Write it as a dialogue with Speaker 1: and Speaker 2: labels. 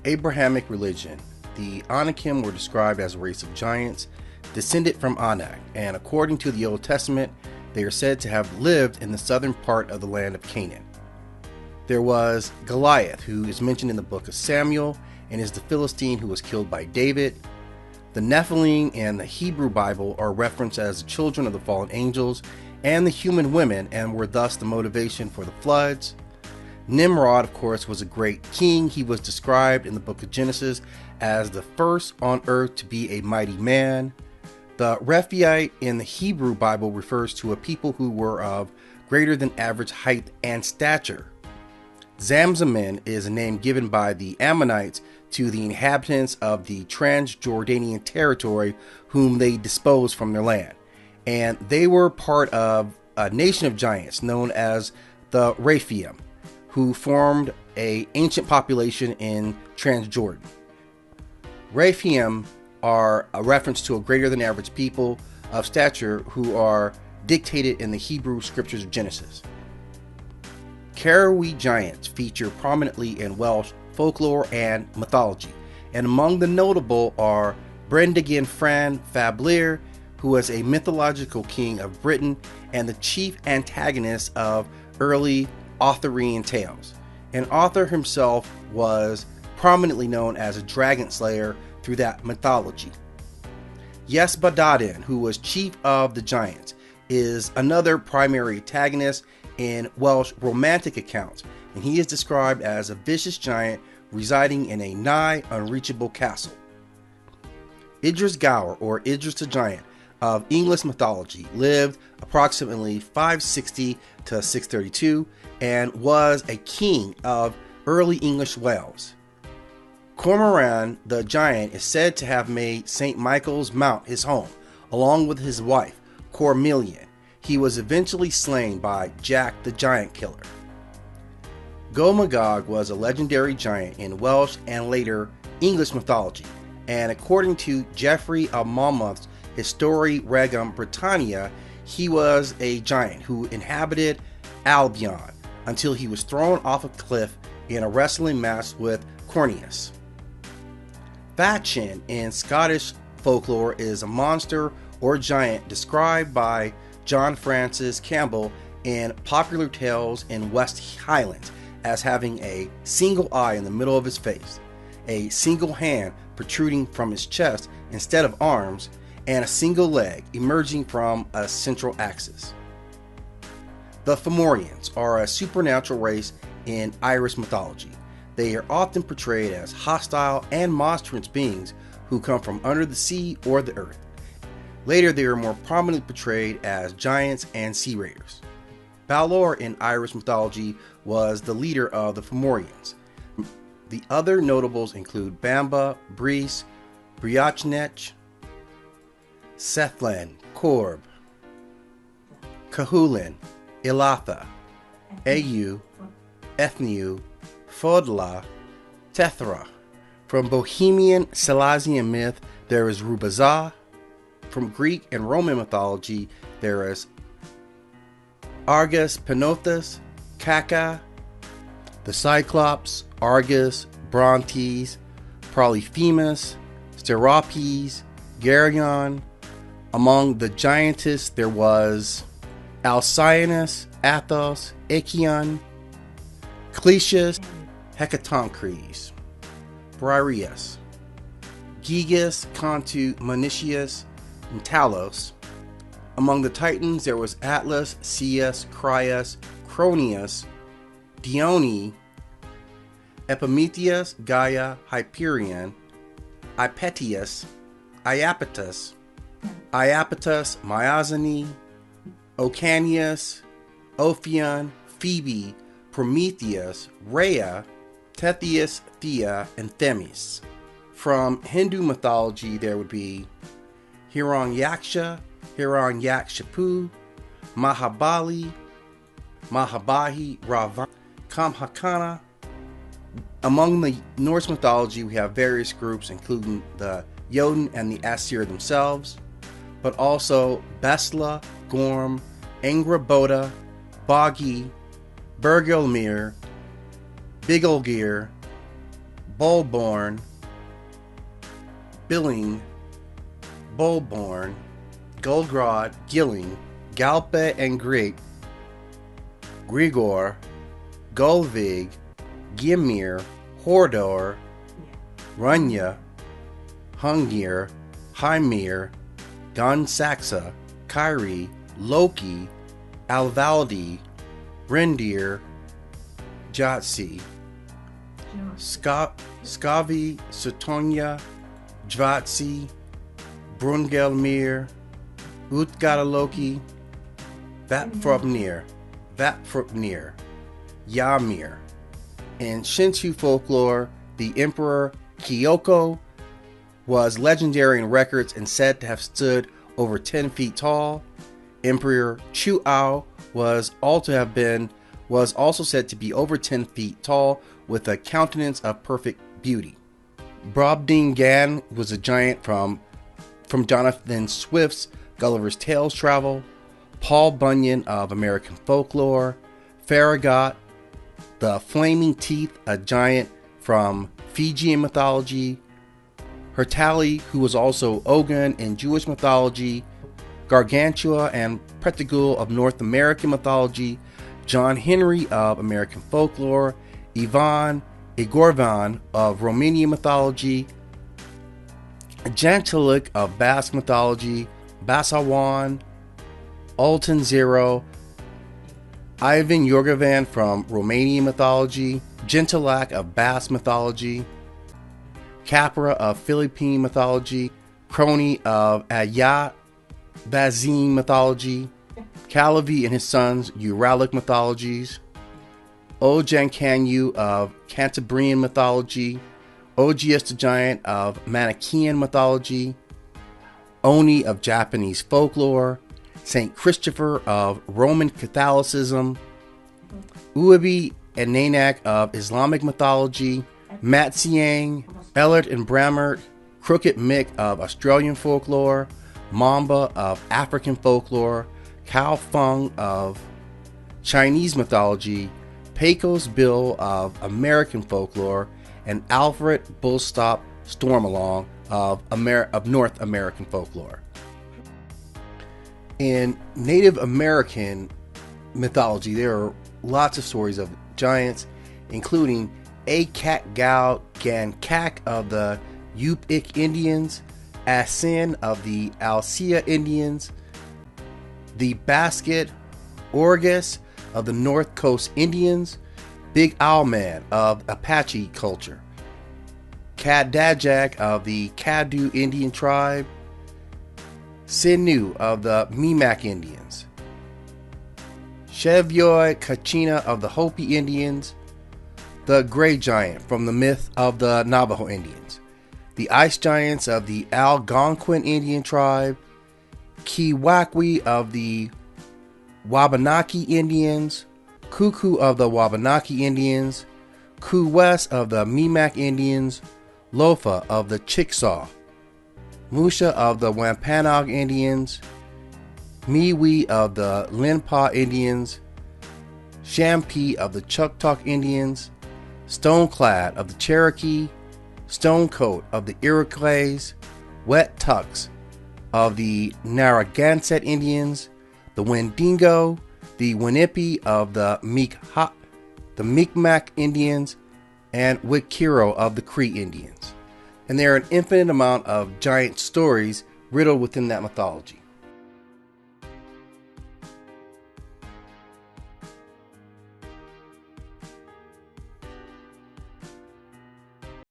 Speaker 1: Abrahamic religion. The Anakim were described as a race of giants descended from Anak, and according to the Old Testament, they are said to have lived in the southern part of the land of Canaan. There was Goliath, who is mentioned in the book of Samuel, and is the Philistine who was killed by David. The Nephilim in the Hebrew Bible are referenced as the children of the fallen angels and the human women, and were thus the motivation for the floods. Nimrod, of course, was a great king. He was described in the book of Genesis as the first on earth to be a mighty man. The Rephaite in the Hebrew Bible refers to a people who were of greater than average height and stature. Zamzamin is a name given by the Ammonites to the inhabitants of the Transjordanian territory whom they disposed from their land. And they were part of a nation of giants known as the Rephaite, who formed an ancient population in Transjordan. Rephaim are a reference to a greater than average people of stature who are dictated in the Hebrew scriptures of Genesis. Carowe giants feature prominently in Welsh folklore and mythology, and among the notable are Brendegin Fran fab Lir, who was a mythological king of Britain and the chief antagonist of early Arthurian tales. And Arthur himself was prominently known as a dragon slayer through that mythology. Yesbadadin, who was chief of the giants, is another primary antagonist in Welsh romantic accounts, and he is described as a vicious giant residing in a nigh unreachable castle. Idris Gower, or Idris the Giant, of English mythology, lived approximately 560 to 632 and was a king of early English Wales. Cormoran the Giant is said to have made St. Michael's Mount his home, along with his wife, Cormelian. He was eventually slain by Jack the Giant Killer. Gomagog was a legendary giant in Welsh and later English mythology, and according to Geoffrey of Monmouth's Histori Regum Britannia, he was a giant who inhabited Albion until he was thrown off a cliff in a wrestling match with Corneus. Fachin in Scottish folklore is a monster or giant described by John Francis Campbell in popular tales in West Highlands as having a single eye in the middle of his face, a single hand protruding from his chest instead of arms, and a single leg emerging from a central axis. The Fomorians are a supernatural race in Irish mythology. They are often portrayed as hostile and monstrous beings who come from under the sea or the earth. Later, they are more prominently portrayed as giants and sea raiders. Balor in Irish mythology was the leader of the Fomorians. The other notables include Bamba, Brees, Briachnech, Sethlin, Corb, Cahulin, Ilatha, Au, Ethniu, Fodla, Tethra. From Bohemian Silesian myth, there is Rubazah. From Greek and Roman mythology, there is Argus Panothus, Caca, the Cyclops, Argus, Brontes, Polyphemus, Steropes, Geryon. Among the giantess, there was Alcyanus, Athos, Acheon, Cletius, Hecatoncres, Briareus, Gigas, Cantu, Monicius, and Talos. Among the Titans, there was Atlas, Ceus, Crius, Cronius, Dione, Epimetheus, Gaia, Hyperion, Ipetius, Iapetus, Myazene, Ocanius, Ophion, Phoebe, Prometheus, Rhea, Tethys, Thea, and Themis. From Hindu mythology, there would be Hiranyaksha, Hiranyakshipu, Mahabali, Mahabahi, Ravan, Kamhakana. Among the Norse mythology, we have various groups, including the Jotun and the Asir themselves, but also Besla, Gorm, Angraboda, Boggy, Bergelmir, Bigolgir, Bullborn, Billing, Bullborn, Golgrod, Gilling, Galpe and Grig, Grigor, Gulvig, Gimir, Hordor, Runya, Hungir, Hymir, Gonsaxa, Kyrie, Loki, Alvaldi, Brindir, Jotsi, Skavi, Sutonia, Jvatsi, Brungelmir, Utgataloki, Vapfrupnir, Ymir. In Shinsu folklore, the Emperor Kyoko was legendary in records and said to have stood over 10 feet tall. Emperor Chuao was also said to be over 10 feet tall with a countenance of perfect beauty. Brobdingan was a giant from Jonathan Swift's Gulliver's Tales travel. Paul Bunyan of American folklore. Farragut, the Flaming Teeth, a giant from Fijian mythology. Hertali, who was also Ogun in Jewish mythology. Gargantua and Pretigul of North American mythology. John Henry of American folklore. Ivan Igorvan of Romanian mythology. Jantelik of Basque mythology. Basawan, Alton Zero, Ivan Yorgovan from Romanian mythology. Gentilak of Basque mythology. Capra of Philippine mythology. Crony of Ayat Vazine mythology. Calavi and his sons Uralic mythologies. Ojankanyu of Cantabrian mythology. Ogius the Giant of Manichaean mythology. Oni of Japanese folklore. Saint Christopher of Roman Catholicism. Uabi and Nanak of Islamic mythology. Matsiang, Ellert and Bramert, Crooked Mick of Australian folklore. Mamba of African folklore. Cao Feng of Chinese mythology. Pecos Bill of American folklore. And Alfred Bullstop Stormalong of North American folklore. In Native American mythology, there are lots of stories of giants, including Akak Gankak of the Yupik Indians, Asin of the Alsea Indians, the Basket Orgus of the North Coast Indians, Big Owl Man of Apache culture, Kadajak of the Caddo Indian tribe, Sinu of the Mimak Indians, Chevioi Kachina of the Hopi Indians, the Gray Giant from the myth of the Navajo Indians, the Ice Giants of the Algonquin Indian tribe, Kiwakwi of the Wabanaki Indians, Kuku of the Wabanaki Indians, Kuwes of the Mimak Indians, Lofa of the Chickasaw, Musha of the Wampanoag Indians, Miwi of the Linpa Indians, Shampi of the Chuktok Indians, Stoneclad of the Cherokee, Stonecoat of the Iroquois, Wet Tux of the Narragansett Indians, the Wendigo, the Winnipie of the Mi'kmaq Indians, and Wikiro of the Cree Indians. And there are an infinite amount of giant stories riddled within that mythology.